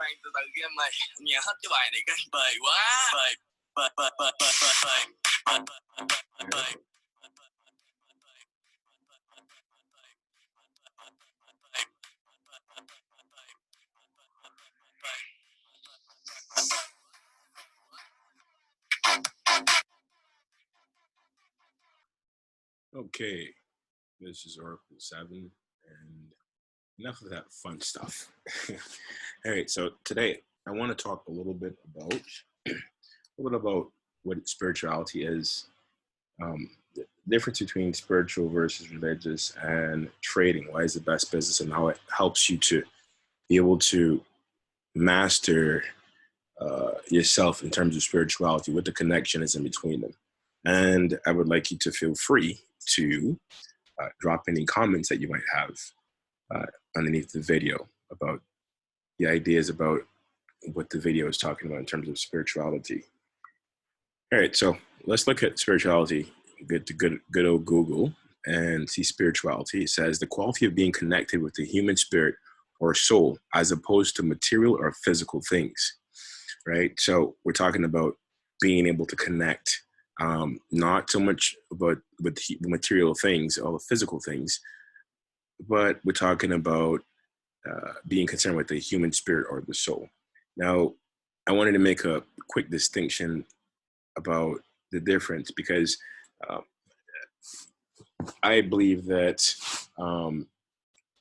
khoan từ từ game mày, nghe hết cái bài này cái bời quá. Okay, this is Oracle 7, and enough of that fun stuff. All right, so today I want to talk a little bit about what spirituality is, the difference between spiritual versus religious, and trading. Why is the best business, and how it helps you to be able to master yourself in terms of spirituality, what the connection is in between them. And I would like you to feel free to drop any comments that you might have underneath the video about the ideas about what the video is talking about in terms of spirituality. All right, so let's look at spirituality. Get to good old Google and see spirituality. It says the quality of being connected with the human spirit or soul as opposed to material or physical things, right? So we're talking about being able to connect, not so much about with the material things, all the physical things, but we're talking about being concerned with the human spirit or the soul. Now, I wanted to make a quick distinction about the difference because I believe that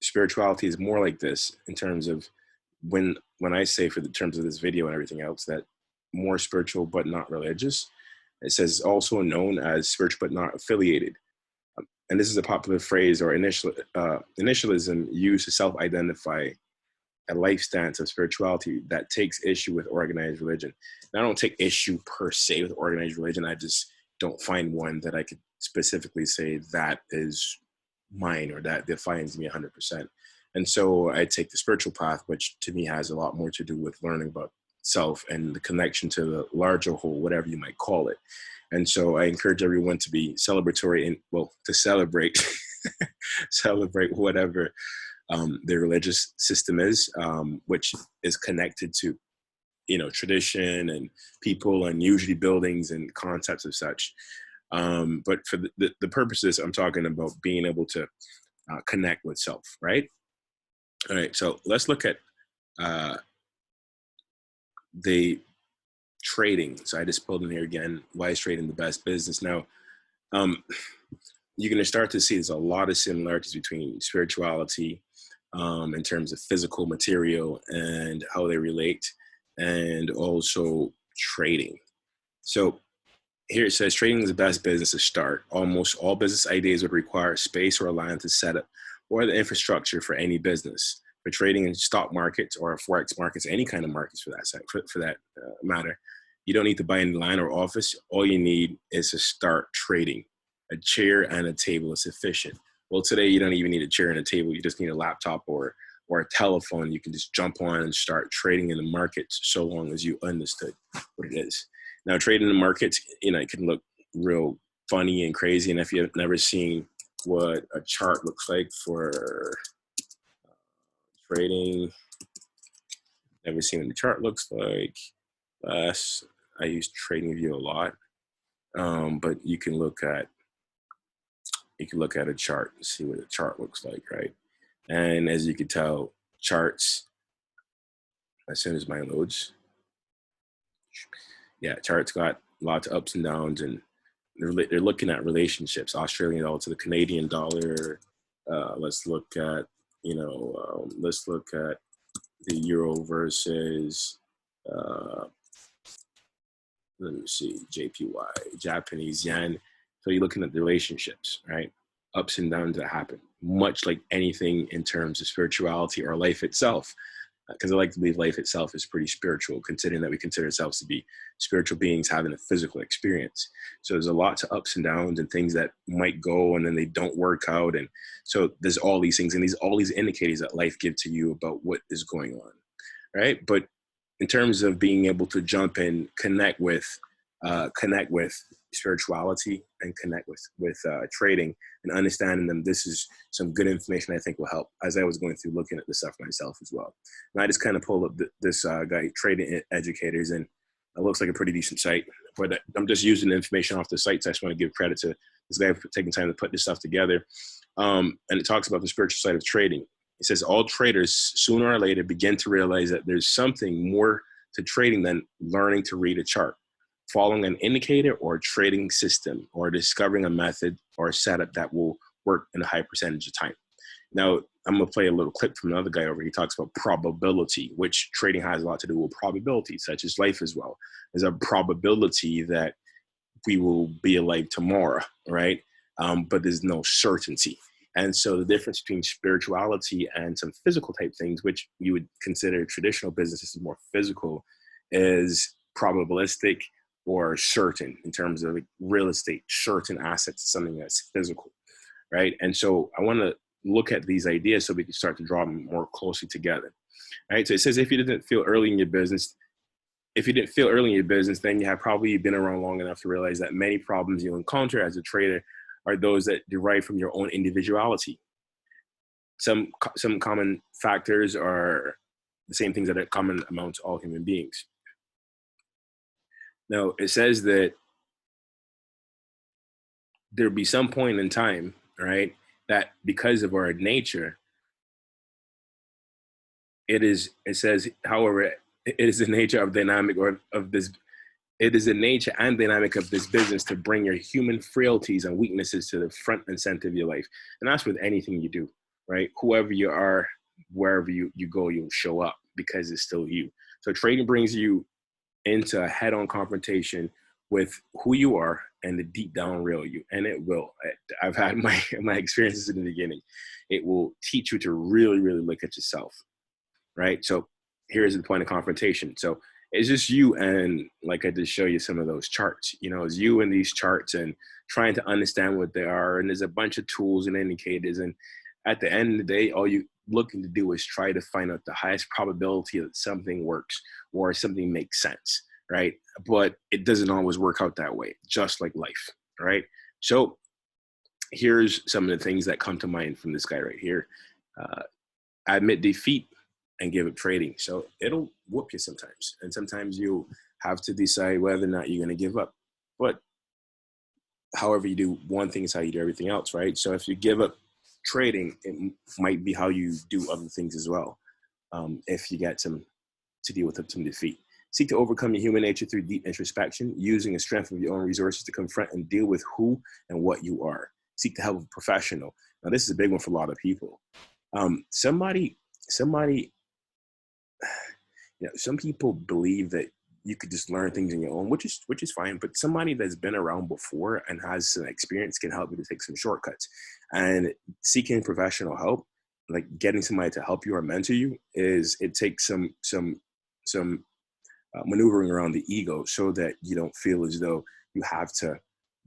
spirituality is more like this in terms of when I say for the terms of this video and everything else, that more spiritual but not religious. It says also known as spiritual but not affiliated. And this is a popular phrase or initialism used to self-identify a life stance of spirituality that takes issue with organized religion. And I don't take issue per se with organized religion. I just don't find one that I could specifically say that is mine or that defines me 100%. And so I take the spiritual path, which to me has a lot more to do with learning about self and the connection to the larger whole, whatever you might call it. And so I encourage everyone to be celebratory and, well, to celebrate, celebrate whatever the religious system is, which is connected to, tradition and people and usually buildings and concepts of such. But for the purposes, I'm talking about being able to connect with self, right? All right, so let's look at the trading. So I just pulled in here again, why is trading the best business? Now, you're going to start to see there's a lot of similarities between spirituality in terms of physical material and how they relate, and also trading. So here it says trading is the best business to start. Almost all business ideas would require space or land to set up or the infrastructure for any business. For trading in stock markets or forex markets, any kind of markets for that matter, you don't need to buy any land or office. All you need is to start trading. A chair and a table is sufficient. Well, today you don't even need a chair and a table. You just need a laptop or a telephone. You can just jump on and start trading in the markets so long as you understood what it is. Now, trading in the markets, it can look real funny and crazy. And if you've never seen what a chart looks like for trading, never seen what the chart looks like. I use TradingView a lot, but you can look at a chart and see what a chart looks like, right? And as you can tell, charts, as soon as mine loads, charts got lots of ups and downs, and they're looking at relationships, Australian dollar to the Canadian dollar. Let's look at the euro versus let me see, JPY, Japanese yen. So you're looking at the relationships, right? Ups and downs that happen, much like anything in terms of spirituality or life itself. Because I like to believe life itself is pretty spiritual, considering that we consider ourselves to be spiritual beings having a physical experience. So there's a lot to ups and downs and things that might go and then they don't work out. And so there's all these things and all these indicators that life gives to you about what is going on, right? But in terms of being able to jump and connect with connect with spirituality and connect with trading and understanding them. This is some good information I think will help as I was going through looking at this stuff myself as well. And I just kind of pulled up this guy, Trading Educators, and it looks like a pretty decent site. But I'm just using the information off the site, so I just want to give credit to this guy for taking time to put this stuff together. And it talks about the spiritual side of trading. It says all traders sooner or later begin to realize that there's something more to trading than learning to read a chart, following an indicator or a trading system, or discovering a method or a setup that will work in a high percentage of time. Now, I'm going to play a little clip from another guy over here. He talks about probability, which trading has a lot to do with probability, such as life as well. There's a probability that we will be alive tomorrow, right? But there's no certainty. And so the difference between spirituality and some physical type things, which you would consider traditional businesses more physical, is probabilistic or certain in terms of like real estate, certain assets, something that's physical, right? And so I want to look at these ideas so we can start to draw them more closely together, right? So it says if you didn't feel early in your business, then you have probably been around long enough to realize that many problems you'll encounter as a trader are those that derive from your own individuality. Some common factors are the same things that are common amongst all human beings. Now, it says that there'll be some point in time, right, that because of our nature, it says, however, it is the nature of dynamic or of this, it is the nature and dynamic of this business to bring your human frailties and weaknesses to the front and center of your life. And that's with anything you do, right? Whoever you are, wherever you go, you'll show up because it's still you. So trading brings you into a head-on confrontation with who you are and the deep down real you. And it will. I've had my experiences in the beginning. It will teach you to really, really look at yourself, right? So here's the point of confrontation. So it's just you and, like I just show you some of those charts, it's you and these charts and trying to understand what they are. And there's a bunch of tools and indicators. And at the end of the day, all you looking to do is try to find out the highest probability that something works or something makes sense, right? But it doesn't always work out that way, just like life, right? So here's some of the things that come to mind from this guy right here. Admit defeat and give up trading. So it'll whoop you sometimes. And sometimes you have to decide whether or not you're going to give up. But however you do one thing is how you do everything else, right? So if you give up trading, it might be how you do other things as well. If you get to deal with some defeat. Seek to overcome your human nature through deep introspection, using the strength of your own resources to confront and deal with who and what you are. Seek the help of a professional. Now, this is a big one for a lot of people. Somebody, some people believe that you could just learn things on your own, which is fine. But somebody that's been around before and has some experience can help you to take some shortcuts. And seeking professional help, like getting somebody to help you or mentor you, it takes some maneuvering around the ego so that you don't feel as though you have to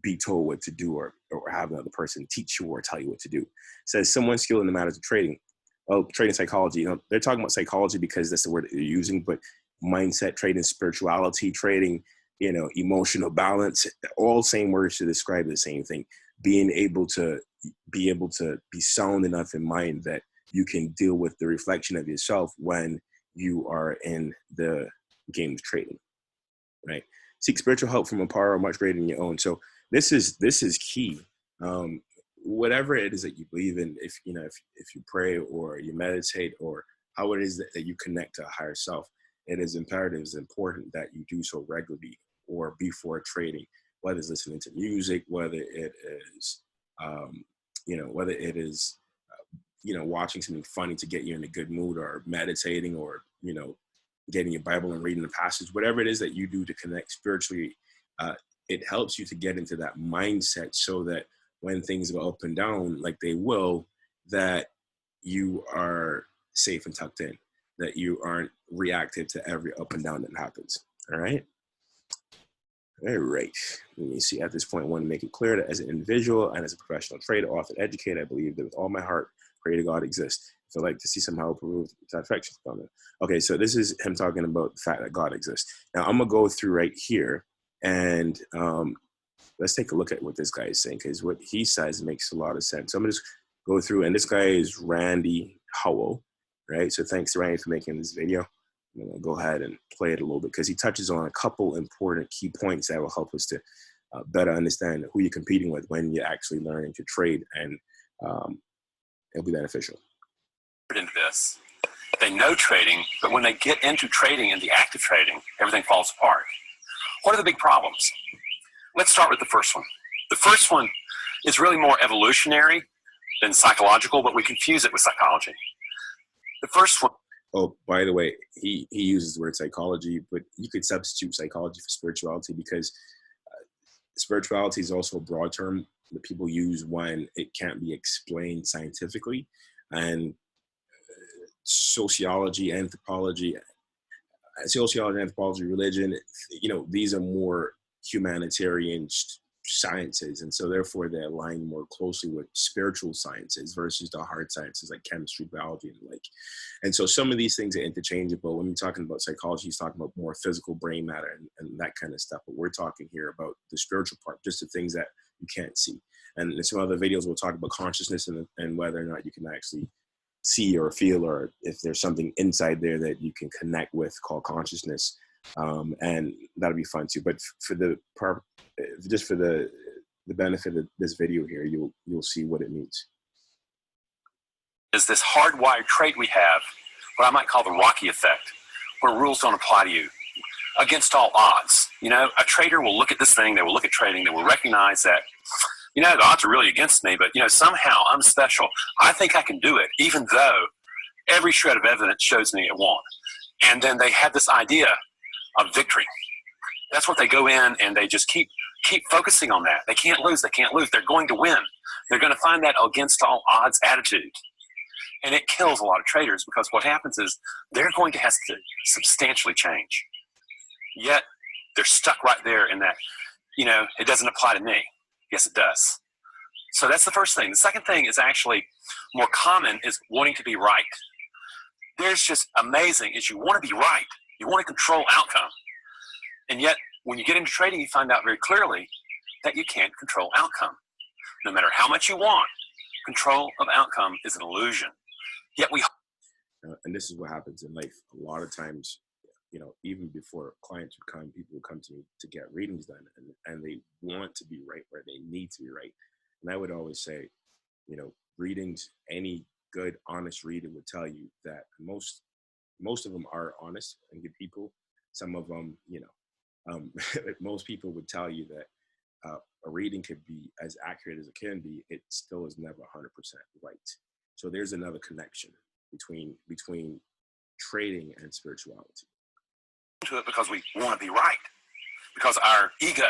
be told what to do or have another person teach you or tell you what to do. It says someone skilled in the matters of trading. Well, trading psychology, they're talking about psychology because that's the word that they're using, but mindset trading, spirituality trading, emotional balance, all same words to describe the same thing. Being able to be sound enough in mind that you can deal with the reflection of yourself when you are in the game of trading, right? Seek spiritual help from a power much greater than your own. So this is key. Whatever it is that you believe in, if you pray or you meditate or how it is that you connect to a higher self, it is imperative, it's important that you do so regularly or before trading, whether it's listening to music, whether it is, watching something funny to get you in a good mood, or meditating, or, getting your Bible and reading the passage, whatever it is that you do to connect spiritually, it helps you to get into that mindset so that when things go up and down, like they will, that you are safe and tucked in, that you aren't reactive to every up and down that happens. All right. All right. Let me see. At this point, I want to make it clear that as an individual and as a professional trader, author, educator, I believe that with all my heart, Creator God exists. If I'd like to see somehow prove satisfaction from it. Okay, so this is him talking about the fact that God exists. Now I'm gonna go through right here And let's take a look at what this guy is saying, because what he says makes a lot of sense. So I'm going to just go through, and this guy is Randy Howell, right? So thanks to Randy for making this video. I'm going to go ahead and play it a little bit because he touches on a couple important key points that will help us to better understand who you're competing with when you're actually learning to trade, and it'll be beneficial. Into this, they know trading, but when they get into trading and the active trading, everything falls apart. What are the big problems? Let's start with the first one. The first one is really more evolutionary than psychological, but we confuse it with psychology. The first one. Oh, by the way, he uses the word psychology, but you could substitute psychology for spirituality, because spirituality is also a broad term that people use when it can't be explained scientifically. And sociology, anthropology, religion, these are more humanitarian sciences, and so therefore they align more closely with spiritual sciences versus the hard sciences like chemistry, biology, and the like. And so some of these things are interchangeable. When we're talking about psychology, he's talking about more physical brain matter and that kind of stuff, but we're talking here about the spiritual part, just the things that you can't see. And in some other videos we'll talk about consciousness and whether or not you can actually see or feel, or if there's something inside there that you can connect with called consciousness. And that'll be fun too. But for the benefit of this video here, you'll see what it means. Is this hardwired trait we have, what I might call the Rocky effect, where rules don't apply to you against all odds. A trader will look at this thing, they will look at trading, they will recognize that, the odds are really against me, but somehow I'm special. I think I can do it, even though every shred of evidence shows me it won't. And then they have this idea of victory. That's what they go in, and they just keep focusing on that. They can't lose. They can't lose. They're going to win. They're going to find that against all odds attitude. And it kills a lot of traders, because what happens is they're going to have to substantially change. Yet they're stuck right there in that, it doesn't apply to me. Yes, it does. So that's the first thing. The second thing is actually more common, is wanting to be right. There's just amazing is you want to be right. You want to control outcome. And yet, when you get into trading, you find out very clearly that you can't control outcome. No matter how much you want, control of outcome is an illusion. Yet we... And this is what happens in life. A lot of times, even before clients would come, people would come to me to get readings done, and they want to be right where they need to be right. And I would always say, readings, any good, honest reader would tell you that most of them are honest and good people. Some of them, most people would tell you that a reading could be as accurate as it can be. It still is never 100% right. So there's another connection between trading and spirituality. To it because we want to be right, because our ego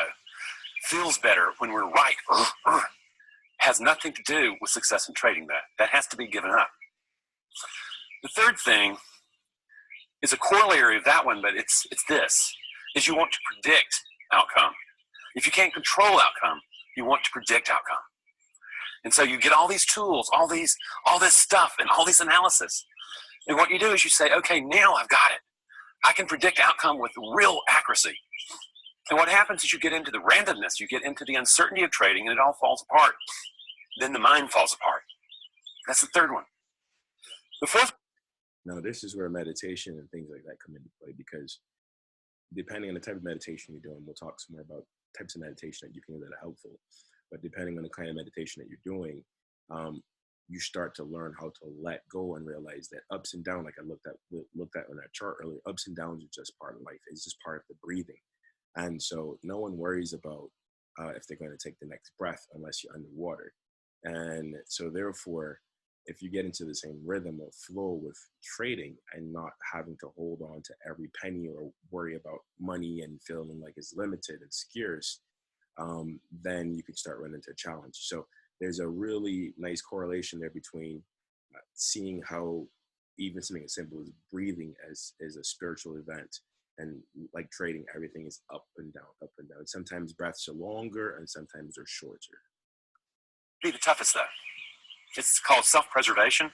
feels better when we're right. Has nothing to do with success in trading. That has to be given up. The third thing is a corollary of that one, but it's this, is you want to predict outcome. If you can't control outcome, you want to predict outcome. And so you get all these tools, all this stuff, and all this analysis. And what you do is you say, okay, now I've got it. I can predict outcome with real accuracy. And what happens is you get into the randomness, you get into the uncertainty of trading, and it all falls apart. Then the mind falls apart. That's the third one. The fourth. Now, this is where meditation and things like that come into play, because depending on the type of meditation you're doing, we'll talk some more about types of meditation that you can do that are helpful. But depending on the kind of meditation that you're doing, you start to learn how to let go and realize that ups and downs, like I looked at on that chart earlier, ups and downs are just part of life. It's just part of the breathing. And so no one worries about if they're going to take the next breath unless you're underwater. And so therefore, if you get into the same rhythm or flow with trading and not having to hold on to every penny or worry about money and feeling like it's limited and scarce, then you can start running into a challenge. So there's a really nice correlation there between seeing how even something as simple as breathing is a spiritual event, and like trading, everything is up and down, up and down. Sometimes breaths are longer and sometimes they're shorter. Be the toughest though. It's called self-preservation,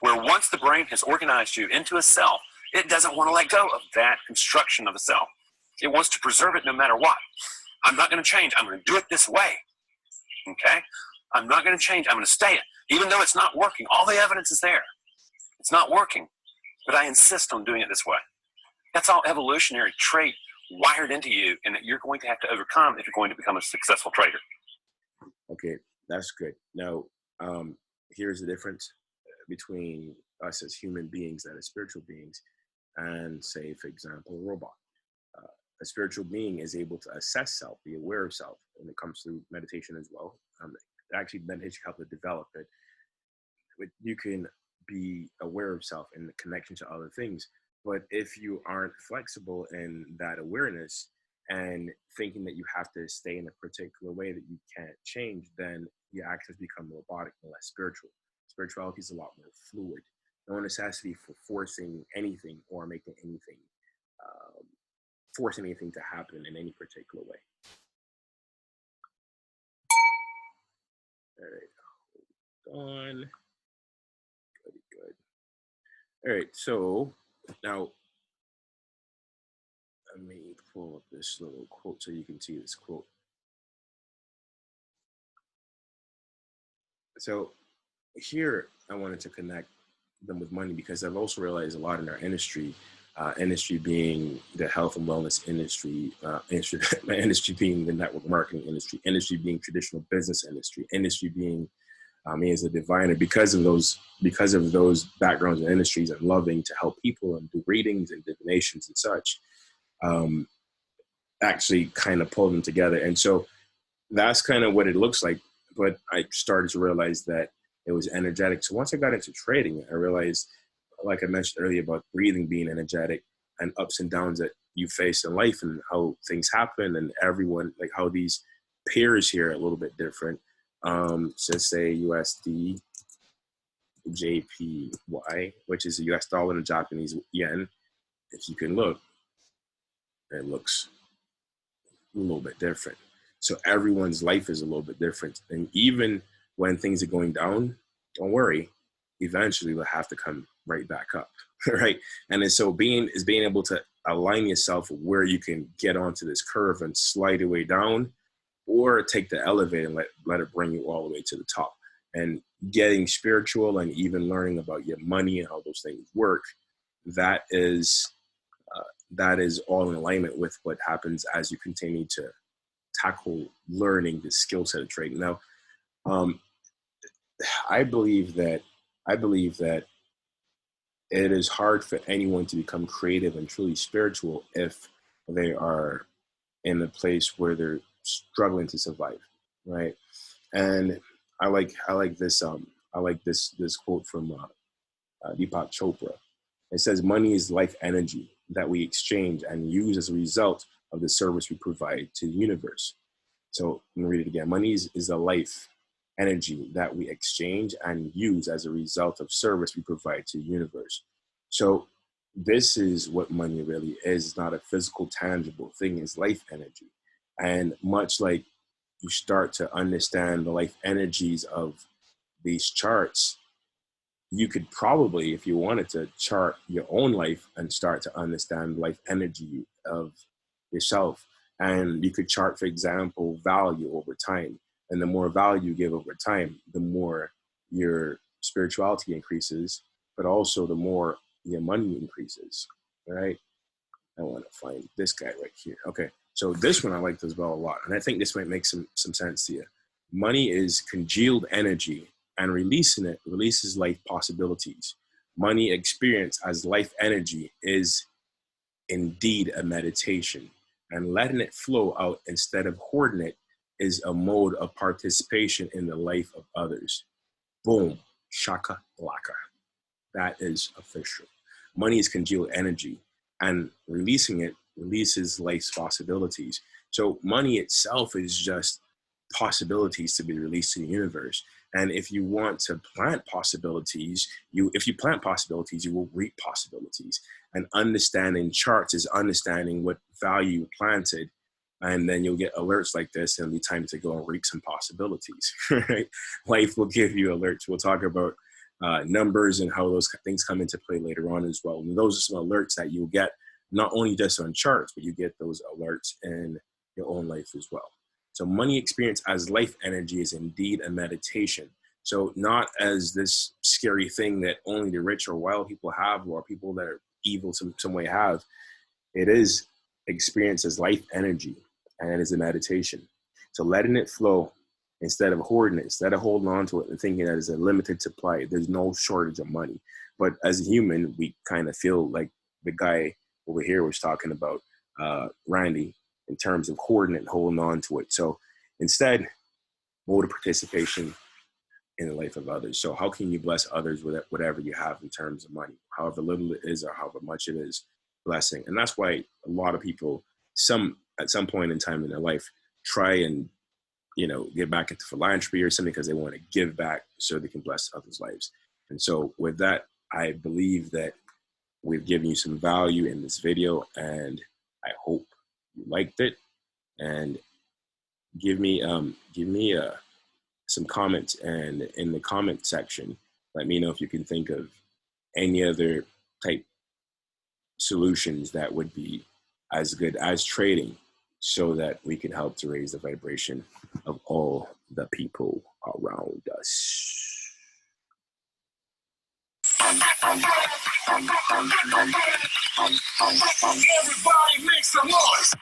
where once the brain has organized you into a self, it doesn't want to let go of that construction of a self. It wants to preserve it no matter what. I'm not going to change. I'm going to do it this way. Okay? I'm not going to change. I'm going to stay it. Even though it's not working, all the evidence is there. It's not working, but I insist on doing it this way. That's all evolutionary trait wired into you, and that you're going to have to overcome if you're going to become a successful trader. Okay, that's good. Now, here's the difference between us as human beings and as spiritual beings, and say, for example, a robot. A spiritual being is able to assess self, be aware of self, and it comes through meditation as well. Actually, meditation helps to develop it. But you can be aware of self and the connection to other things. But if you aren't flexible in that awareness and thinking that you have to stay in a particular way that you can't change, then your actions become robotic and less spiritual. Spirituality is a lot more fluid. No necessity for forcing anything or making anything, forcing anything to happen in any particular way. All right, hold on. Good. All right, so now let me pull up this little quote so you can see this quote. So here I wanted to connect them with money because I've also realized a lot in our industry, industry being the health and wellness industry, industry being the network marketing industry being traditional business industry being me as a diviner, because of those backgrounds and industries and loving to help people and do readings and divinations and such, actually kind of pull them together. And so that's kind of what it looks like. But I started to realize that it was energetic. So once I got into trading, I realized, like I mentioned earlier, about breathing being energetic and ups and downs that you face in life and how things happen, and everyone, like how these pairs here are a little bit different. So say USD, JPY, which is the US dollar and Japanese yen. If you can look, it looks a little bit different. So everyone's life is a little bit different. And even when things are going down, don't worry, eventually they'll have to come right back up, right? And so being able to align yourself where you can get onto this curve and slide your way down, or take the elevator and let it bring you all the way to the top. And getting spiritual and even learning about your money and how those things work, that is all in alignment with what happens as you continue to tackle learning the skill set of trading. Now, I believe that it is hard for anyone to become creative and truly spiritual if they are in a place where they're struggling to survive, right? And I like this quote from Deepak Chopra. It says, "Money is life energy that we exchange and use as a result of the service we provide to the universe." So let me read it again. Money is the life energy that we exchange and use as a result of service we provide to the universe. So this is what money really is. It's not a physical, tangible thing. It's life energy. And much like you start to understand the life energies of these charts, you could probably, if you wanted to, chart your own life and start to understand life energy of yourself. And you could chart, for example, value over time. And the more value you give over time, the more your spirituality increases, but also the more your money increases, right? I want to find this guy right here. Okay, so this one I like as well a lot. And I think this might make some sense to you. Money is congealed energy, and releasing it releases life possibilities. Money experience as life energy is indeed a meditation, and letting it flow out instead of hoarding it is a mode of participation in the life of others. Boom, shaka laka. That is official. Money is congealed energy, and releasing it releases life's possibilities. So money itself is just possibilities to be released to the universe. And if you want to plant possibilities, if you plant possibilities, you will reap possibilities. And understanding charts is understanding what value you planted. And then you'll get alerts like this, and it'll be time to go and reap some possibilities, right? Life will give you alerts. We'll talk about numbers and how those things come into play later on as well. And those are some alerts that you'll get not only just on charts, but you get those alerts in your own life as well. So money experience as life energy is indeed a meditation. So not as this scary thing that only the rich or wild people have, or people that are evil some way have. It is experienced as life energy, and it is a meditation. So letting it flow instead of hoarding it, instead of holding on to it and thinking that it's a limited supply. There's no shortage of money. But as a human, we kind of feel like the guy over here was talking about, Randy, in terms of hoarding it and holding on to it. So instead, mode of participation in the life of others. So how can you bless others with whatever you have in terms of money, however little it is or however much it is, blessing. And that's why a lot of people, at some point in time in their life, try and, get back into philanthropy or something because they want to give back so they can bless others' lives. And so with that, I believe that we've given you some value in this video, and I hope you liked it. And give me some comments, and in the comment section, let me know if you can think of any other type solutions that would be as good as trading, so that we can help to raise the vibration of all the people around us. Everybody make some noise.